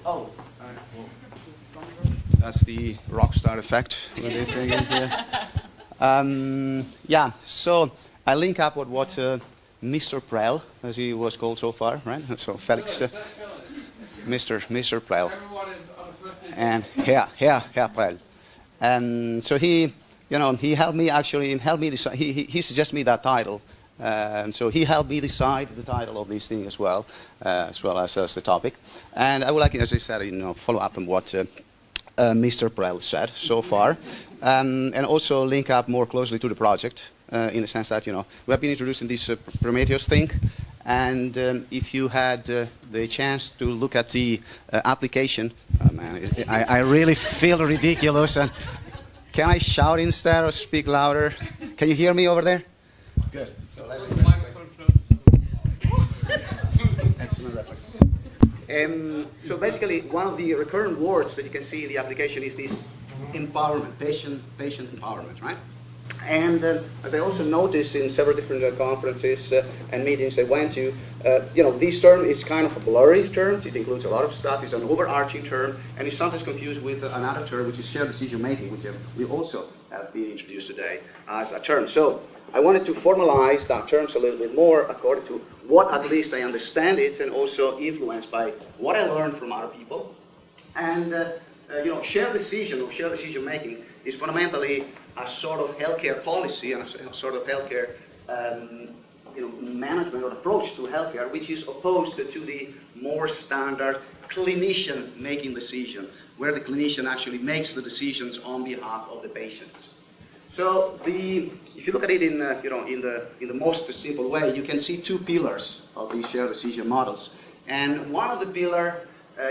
Oh, that's the rock star effect with this thing in here. Yeah, so I link up with what Mr. Prel, as he was called so far, right? So Felix, Mr. Prel, and Herr Prel. And so he helped me decide. He suggested me that title. So he helped me decide the title of this thing as well as the topic. And I would like, as I said, follow up on what Mr. Prel said so far, and also link up more closely to the project in the sense that we have been introducing this Prometheus thing, and if you had the chance to look at the application, oh man, I really feel ridiculous. And can I shout instead or speak louder? Can you hear me over there? Good. Excellent reference. So basically, one of the recurrent words that you can see in the application is this empowerment, patient empowerment, right? And as I also noticed in several different conferences and meetings I went to, this term is kind of a blurry term. It includes a lot of stuff. It's an overarching term, and it's sometimes confused with another term, which is shared decision making, which we also have been introduced today as a term. So I wanted to formalize that terms a little bit more according to what at least I understand it, and also influenced by what I learned from other people. And shared decision or shared decision making is fundamentally a sort of healthcare policy and a sort of healthcare management or approach to healthcare, which is opposed to the more standard clinician making decision, where the clinician actually makes the decisions on behalf of the patients. So if you look at it in the most simple way, you can see two pillars of these shared decision models, and one of the pillar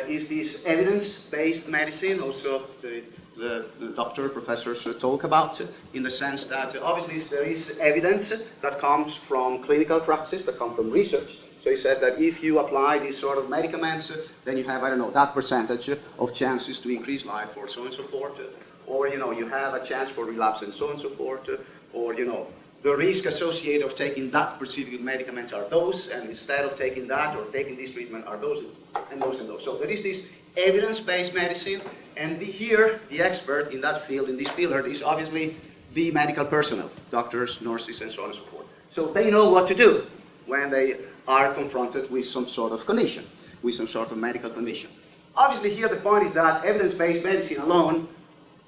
is this evidence-based medicine. Also, the doctor, professors talk about, in the sense that obviously there is evidence that comes from clinical practice, that comes from research. So he says that if you apply these sort of medicaments, then you have, that percentage of chances to increase life, or so on and so forth. Or, you have a chance for relapse and so on and so forth. Or, the risk associated of taking that specific medicaments are those, and instead of taking that or taking this treatment are those, and those and those. So there is this evidence-based medicine, and here the expert in that field, in this pillar, is obviously the medical personnel, doctors, nurses, and so on and so forth. So they know what to do when they are confronted with some sort of condition, with some sort of medical condition. Obviously here the point is that evidence-based medicine alone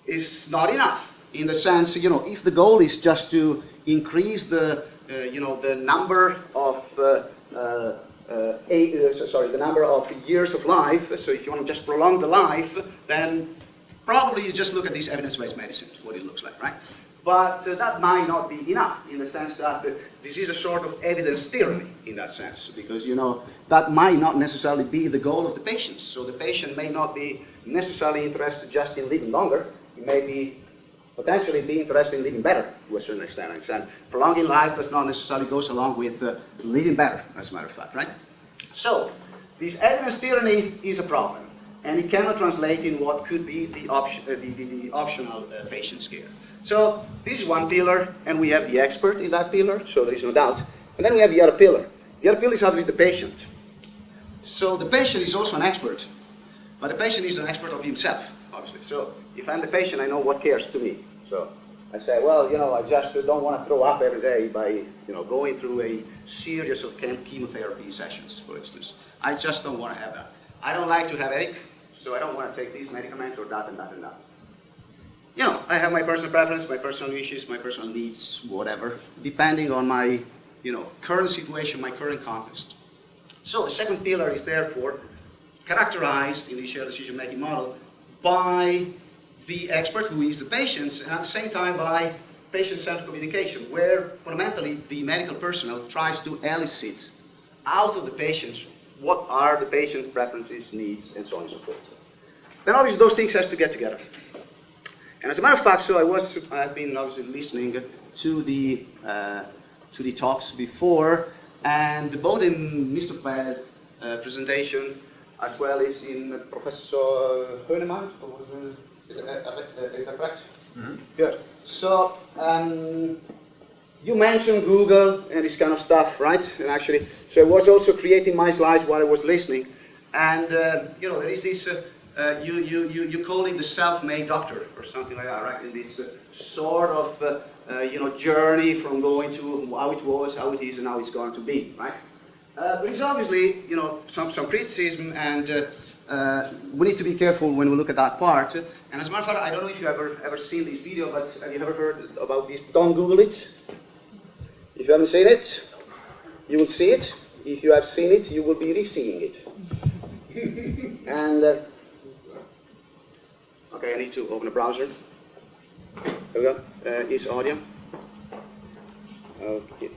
is not enough, in the sense, if the goal is just to increase the number of the number of years of life. So if you want to just prolong the life, then probably you just look at this evidence-based medicine, what it looks like, right? But that might not be enough, in the sense that this is a sort of evidence tyranny in that sense, because that might not necessarily be the goal of the patients. So the patient may not be necessarily interested just in living longer. He may be potentially be interested in living better to a certain extent. And prolonging life does not necessarily goes along with living better, as a matter of fact, right? So this evidence tyranny is a problem, and it cannot translate in what could be the optional patient care. So this is one pillar, and we have the expert in that pillar, so there is no doubt. And then we have the other pillar. The other pillar is obviously the patient. So the patient is also an expert, but the patient is an expert of himself, obviously. So if I'm the patient, I know what cares to me. So I say, well, I just don't want to throw up every day by, going through a series of chemotherapy sessions, for instance. I just don't want to have that. I don't like to have headache, so I don't want to take these medicaments or that and that and that. I have my personal preference, my personal wishes, my personal needs, whatever, depending on my, current situation, my current context. So the second pillar is therefore characterized in the shared decision-making model by the expert, who is the patient, and at the same time by patient-centered communication, where fundamentally the medical personnel tries to elicit out of the patients what are the patient's preferences, needs, and so on and so forth. Then obviously those things has to get together. And as a matter of fact, so I've been obviously listening to the talks before, and both in Mr. Pell's presentation as well as in Professor Heunemann, is that correct? Mm-hmm. Good. So you mentioned Google and this kind of stuff, right? And actually, so I was also creating my slides while I was listening. And, there is this, you call it the self-made doctor or something like that, right? In this sort of, journey from going to how it was, how it is, and how it's going to be, right? But it's obviously, some criticism, and we need to be careful when we look at that part. And as a matter of fact, I don't know if you've ever seen this video, but have you ever heard about this? Don't Google it. If you haven't seen it, you will see it. If you have seen it, you will be re-seeing it. And, okay, I need to open a browser. There we go. Is audio. Okay.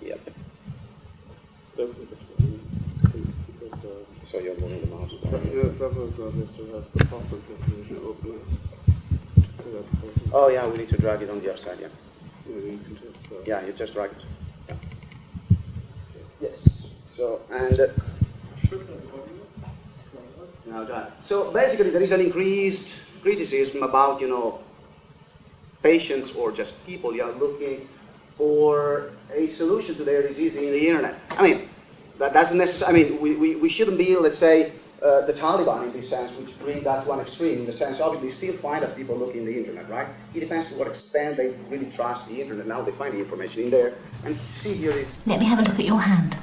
Yep. So you're moving the mouse. Oh yeah, we need to drag it on the other side, yeah. Yeah, you just drag it. Yeah. Yes. So, and... now that. So basically there is an increased criticism about, patients or just people are looking for a solution to their disease in the internet. I mean, that doesn't necessarily, we shouldn't be, let's say, the Taliban in this sense, which bring that to one extreme, in the sense, obviously, still find that people look in the internet, right? It depends to what extent they really trust the internet, now they find the information in there. And see here is... Let me have a look at your hand.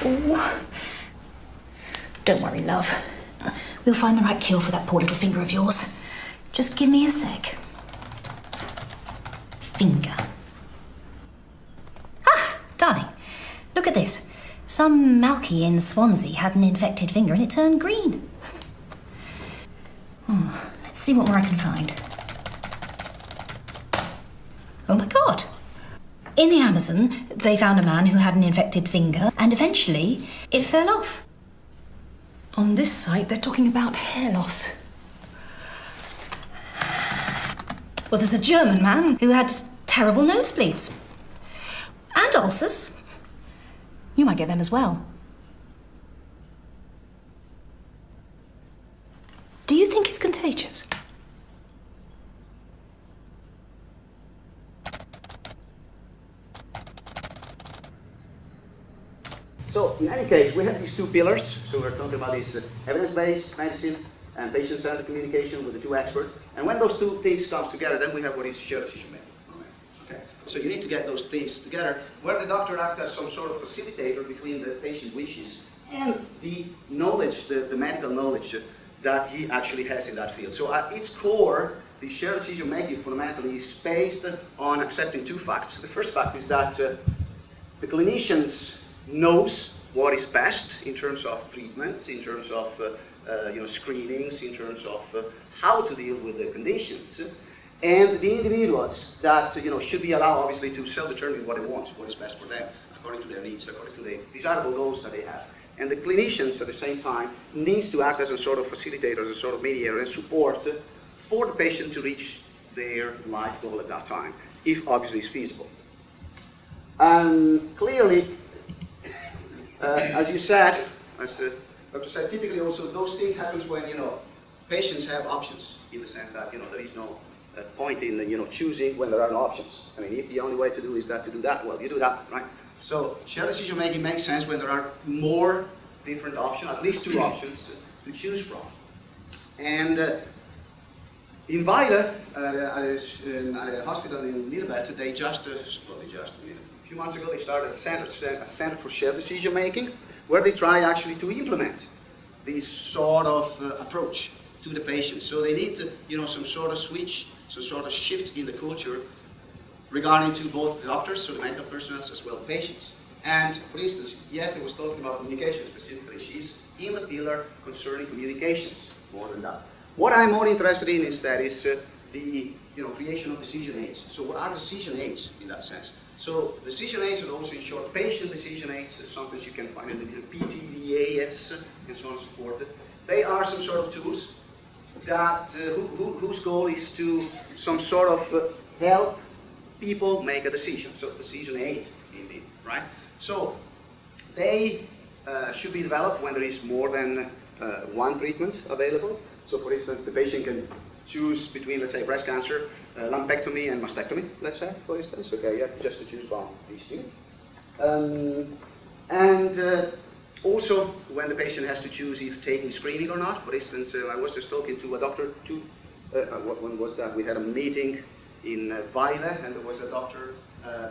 Oh. Don't worry, love. We'll find the right cure for that poor little finger of yours. Just give me a sec. Finger. Ah, darling, look at this. Some Malky in Swansea had an infected finger and it turned green. Let's see what more I can find. Oh my God. In the Amazon, they found a man who had an infected finger and eventually it fell off. On this site, they're talking about hair loss. Well, there's a German man who had terrible nosebleeds. And ulcers. You might get them as well. Do you think it's contagious? So, in any case, we have these two pillars. So we're talking about this evidence-based medicine and patient-centered communication with the two experts. And when those two things come together, then we have what is shared decision making. Okay. So you need to get those things together, where the doctor acts as some sort of facilitator between the patient wishes and the knowledge, the medical knowledge that he actually has in that field. So at its core, the shared decision making fundamentally is based on accepting two facts. The first fact is that the clinicians knows what is best in terms of treatments, in terms of screenings, in terms of how to deal with the conditions, and the individuals that should be allowed, obviously, to self-determine what they want, what is best for them, according to their needs, according to the desirable goals that they have. And the clinicians, at the same time, needs to act as a sort of facilitator, as a sort of mediator and support for the patient to reach their life goal at that time, if obviously it's feasible. Clearly, as you said, as Dr. said, typically also those things happens when patients have options, in the sense that there is no point in choosing when there are no options. I mean, if the only way to do is that to do that, well, you do that, right? So shared decision making makes sense when there are more different options, at least two options to choose from. And in Weile, at a hospital in Lillebelt, they just a few months ago, they started a center for shared decision making, where they try actually to implement this sort of approach to the patient. So they need some sort of switch, some sort of shift in the culture regarding to both the doctors, so the medical personnel, as well as patients. And for instance, Jette was talking about communication specifically. She's in the pillar concerning communications, more than that. What I'm more interested in instead is the creation of decision aids. So what are decision aids in that sense? So decision aids are also in short patient decision aids. Sometimes you can find in the PTVAS and so on and so forth. They are some sort of tools that whose goal is to some sort of help people make a decision. So decision aid, indeed, right? So they should be developed when there is more than one treatment available. So for instance, the patient can choose between, let's say, breast cancer, lumpectomy and mastectomy, let's say, for instance. Okay, you have just to choose one of these two. Also, when the patient has to choose if taking screening or not. For instance, I was just talking to a doctor, when was that? We had a meeting in Weile, and there was a doctor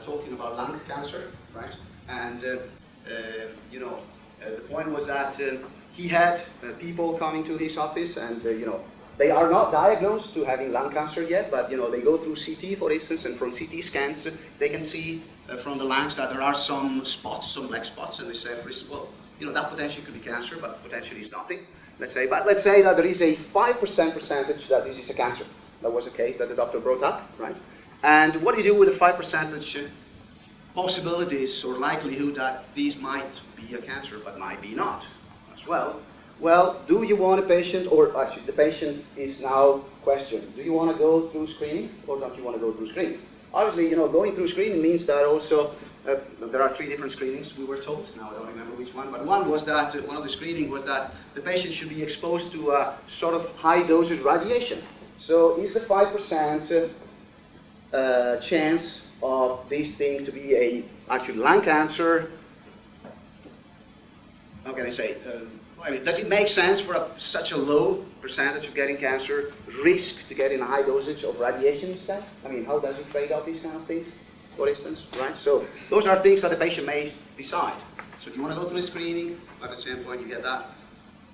talking about lung cancer, right? And, the point was that he had people coming to his office, and, they are not diagnosed to having lung cancer yet, but, they go through CT, for instance, and from CT scans, they can see from the lungs that there are some spots, some black spots, and they say, for instance, well, that potentially could be cancer, but potentially is nothing, let's say. But let's say that there is a 5% percentage that this is a cancer. That was a case that the doctor brought up, right? And what do you do with the 5% possibilities or likelihood that these might be a cancer, but might be not as well? Well, do you want a patient, or actually the patient is now questioned, do you want to go through screening or don't you want to go through screening? Obviously, going through screening means that also there are 3 different screenings, we were told. Now I don't remember which one, but one was that, one of the screening was that the patient should be exposed to a sort of high dosage radiation. So is the 5% chance of this thing to be actually lung cancer, how can I say, does it make sense for such a low percentage of getting cancer risk to getting a high dosage of radiation instead? How does it trade off these kind of things, for instance, right? So those are things that the patient may decide. So do you want to go through the screening? At the same point you get that,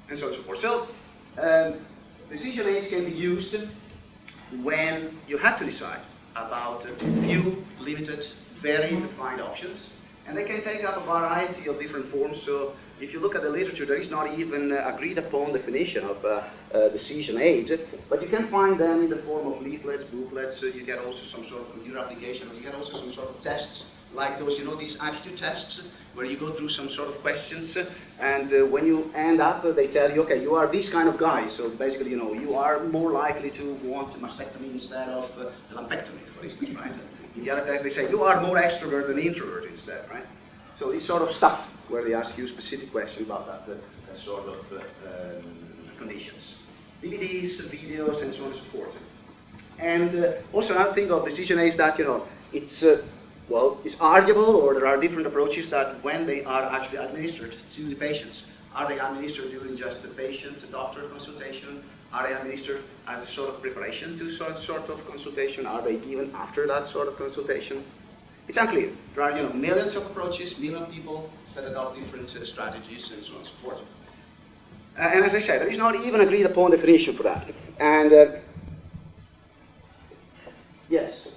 and so on and so forth. So decision aids can be used when you have to decide about a few limited, very defined options. And they can take up a variety of different forms. So if you look at the literature, there is not even agreed upon definition of decision aid, but you can find them in the form of leaflets, booklets. So you get also some sort of computer application, or you get also some sort of tests like those, these attitude tests, where you go through some sort of questions, and when you end up, they tell you, okay, you are this kind of guy. So basically, you are more likely to want mastectomy instead of lumpectomy, for instance, right? In the other test, they say, you are more extrovert than introvert instead, right? So this sort of stuff, where they ask you specific questions about that sort of conditions. DVDs, videos, and so on and so forth. And also another thing of decision aids that, it's arguable, or there are different approaches that when they are actually administered to the patients. Are they administered during just the patient-doctor consultation? Are they administered as a sort of preparation to sort of consultation? Are they given after that sort of consultation? It's unclear. There are millions of approaches, millions of people that adopt different strategies, and so on and so forth. And as I said, there is not even agreed upon definition for that. And yes.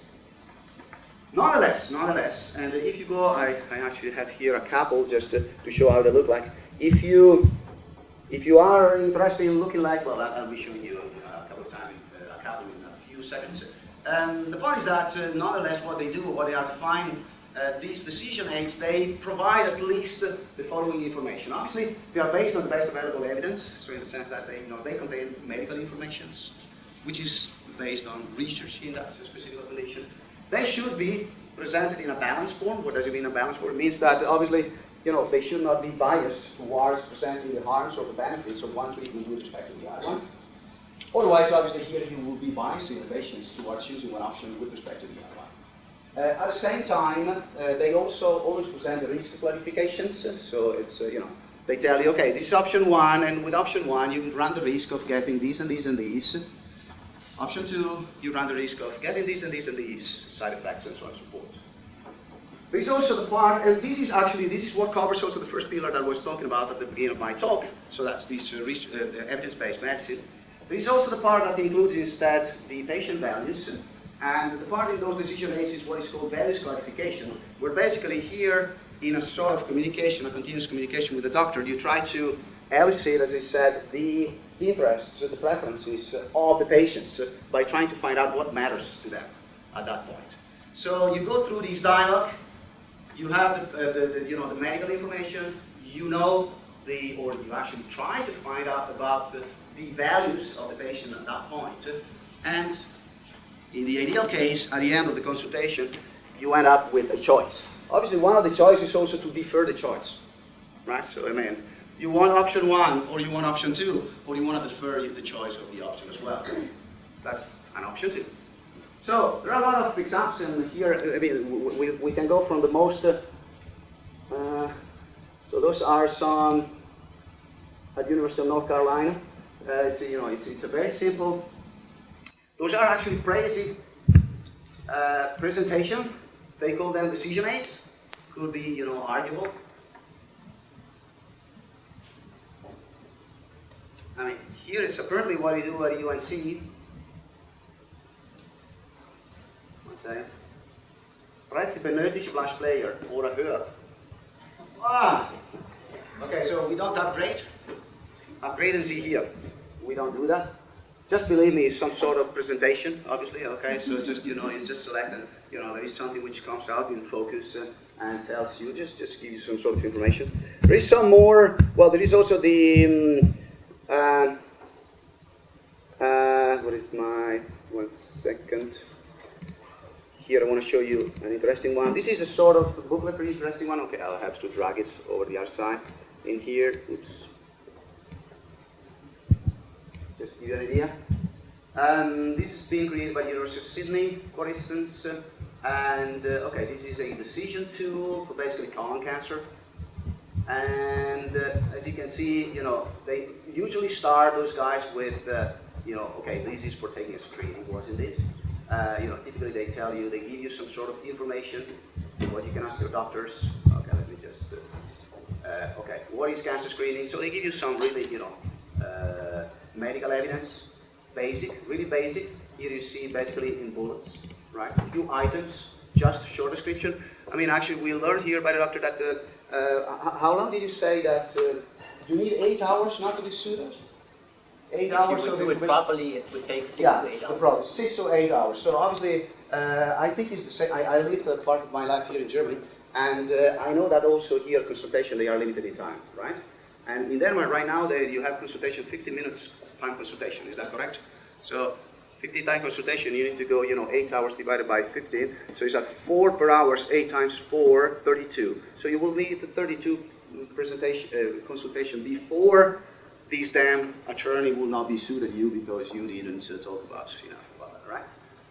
Nonetheless, and if you go, I actually have here a couple just to show how they look like. If you are interested in looking like, well, I'll be showing you a couple in a few seconds. The point is that nonetheless, what they do, what they are defining, these decision aids, they provide at least the following information. Obviously, they are based on the best available evidence, so in the sense that they contain medical information, which is based on research in that specific condition. They should be presented in a balanced form. What does it mean, a balanced form? It means that obviously, they should not be biased towards presenting the harms or the benefits of one treatment with respect to the other one. Otherwise, obviously, here you will be biasing the patients towards choosing one option with respect to the other one. At the same time, they also always present the risk clarifications. So it's, they tell you, okay, this is option 1, and with option 1, you run the risk of getting these and these and these. Option 2, you run the risk of getting these and these and these side effects, and so on and so forth. There is also the part, and this is what covers also the first pillar that I was talking about at the beginning of my talk. So that's this evidence-based medicine. There is also the part that includes instead the patient values, and the part in those decision aids is what is called values clarification, where basically here in a sort of communication, a continuous communication with the doctor, you try to elucidate, as I said, the interests, the preferences of the patients by trying to find out what matters to them at that point. So you go through this dialogue, you have the medical information, or you actually try to find out about the values of the patient at that point, and in the ideal case, at the end of the consultation, you end up with a choice. Obviously, one of the choices is also to defer the choice. right? So I mean, you want option 1 or you want option 2, or you want to defer the choice of the option as well. That's an option 2. So there are a lot of examples in here. I mean, we can go from the most. So those are some at University of North Carolina. It's a very simple. Those are actually basic presentation. They call them decision aids. Could be arguable. I mean, here is apparently what you do at UNC. Bereits benötigt Player oder höher. Okay, so we don't upgrade. Upgrade and see here. We don't do that. Just believe me, it's some sort of presentation, obviously. Okay, so just you just select and there is something which comes out in focus and tells you just give you some sort of information. There is some more. Well, there is also the what is my 1 second. Here I want to show you an interesting one. This is a sort of booklet, pretty interesting one. Okay, I'll have to drag it over the other side. In here, oops. Just to give you an idea. This is being created by the University of Sydney, for instance. And okay, this is a decision tool for basically colon cancer. And as you can see, they usually start those guys with, okay, this is for taking a screening, wasn't it? Typically they tell you, they give you some sort of information, what you can ask your doctors. Okay, let me just, okay, what is cancer screening? So they give you some really, medical evidence, really basic. Here you see basically in bullets, right? A few items, just short description. I mean, actually we learned here by the doctor that, how long did you say that, you need 8 hours not to be suited? 8 hours. If you would do it properly, it would take 6 to 8 hours. Probably 6 or 8 hours. So obviously, I think it's the same. I lived a part of my life here in Germany, and I know that also here consultation, they are limited in time, right? And in Denmark right now, you have consultation 50 minutes time consultation. Is that correct? So 50 time consultation, you need to go, 8 hours divided by 15. So it's at 4 per hour, 8 times 4, 32. So you will need the 32 consultation before this damn attorney will not be sued at you because you didn't talk about that, right?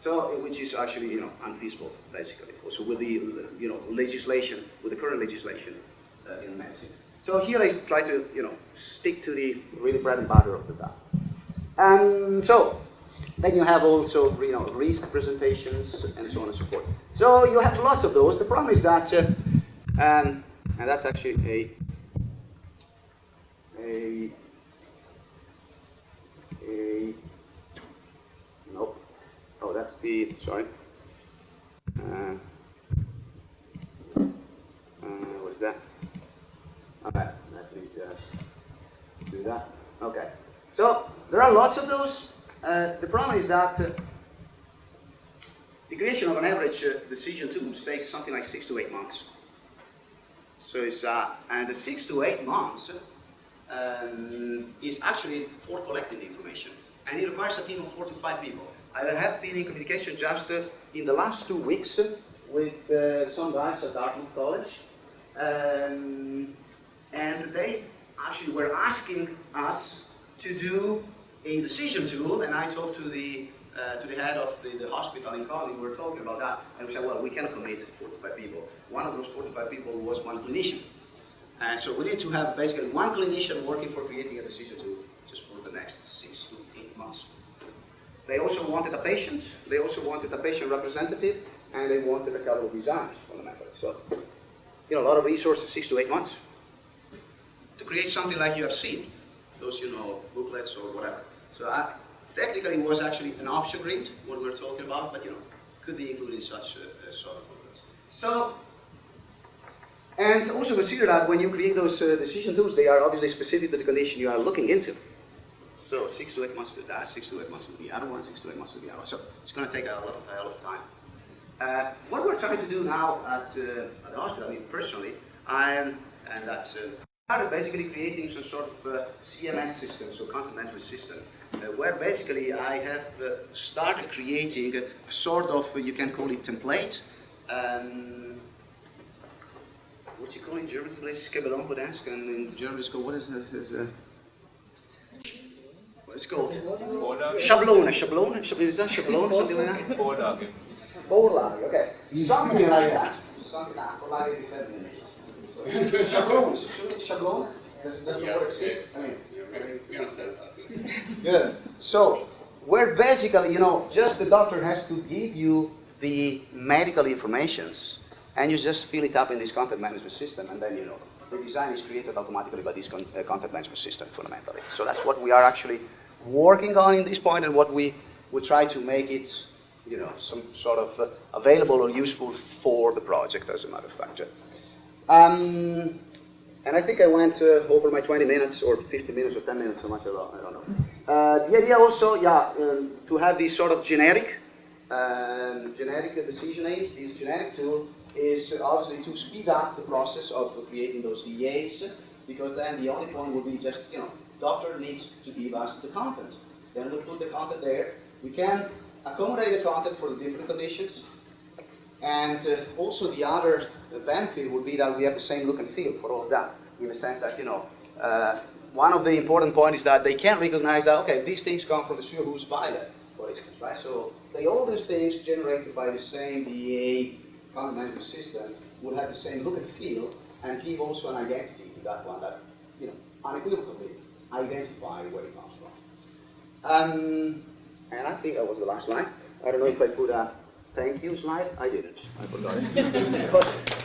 So, which is actually, unfeasible, basically. Also with the, legislation, with the current legislation in medicine. So here I try to, stick to the really bread and butter of the stuff. So, then you have also, risk presentations and so on and so forth. So you have lots of those. The problem is that, and that's actually nope. Oh, that's the, sorry. What is that? Okay, let me just do that. Okay. So, there are lots of those. The problem is that the creation of an average decision tool takes something like 6 to 8 months. So it's, and the 6 to 8 months is actually for collecting the information. And it requires a team of 4 to 5 people. I have been in communication just in the last 2 weeks with some guys at Dartmouth College. And they actually were asking us to do a decision tool, and I talked to the head of the hospital in Cologne. We were talking about that, and we said, well, we cannot commit 45 people. One of those 45 people was one clinician. And so we need to have basically one clinician working for creating a decision tool just for the next 6 to 8 months. They also wanted a patient, they also wanted a patient representative, and they wanted a couple of designers fundamentally. So, a lot of resources, 6 to 8 months. To create something like you have seen, those, booklets or whatever. So technically it was actually an option grid, what we're talking about, but, could be included in such sort of booklets. So, and also consider that when you create those decision tools, they are obviously specific to the condition you are looking into. So 6 to 8 months to that, 6 to 8 months to the other one, 6 to 8 months to the other one. So it's going to take a lot of time. What we're trying to do now at the hospital, I mean personally, and that's started basically creating some sort of CMS system, so content management system, where basically I have started creating a sort of, you can call it template. What's it called in German? Please, Skabelonpodesk, and in German it's called, what is it? What's it called? Schablone, is that Schablone, something like that? Vorlage, okay. Something like that. Vorlage is feminine. Schablone? Does the word exist? I mean, we understand that. good. So, where basically, just the doctor has to give you the medical informations, and you just fill it up in this content management system, and then, the design is created automatically by this content management system, fundamentally. So that's what we are actually working on in this point, and what we would try to make it, some sort of available or useful for the project, as a matter of fact. And I think I went over my 20 minutes, or 50 minutes, or 10 minutes, so much, I don't know. The idea also, to have this sort of generic decision aid, this generic tool, is obviously to speed up the process of creating those DAs, because then the only point would be just, doctor needs to give us the content. Then we'll put the content there. We can accommodate the content for the different conditions. And also the other benefit would be that we have the same look and feel for all of that, in the sense that, one of the important points is that they can recognize that, okay, these things come from the Surhoos pilot, for instance, right? So all those things generated by the same DA content management system would have the same look and feel, and give also an identity to that one that, unequivocally identify where it comes from. And I think that was the last slide. I don't know if I put a thank you slide. I didn't. I forgot it.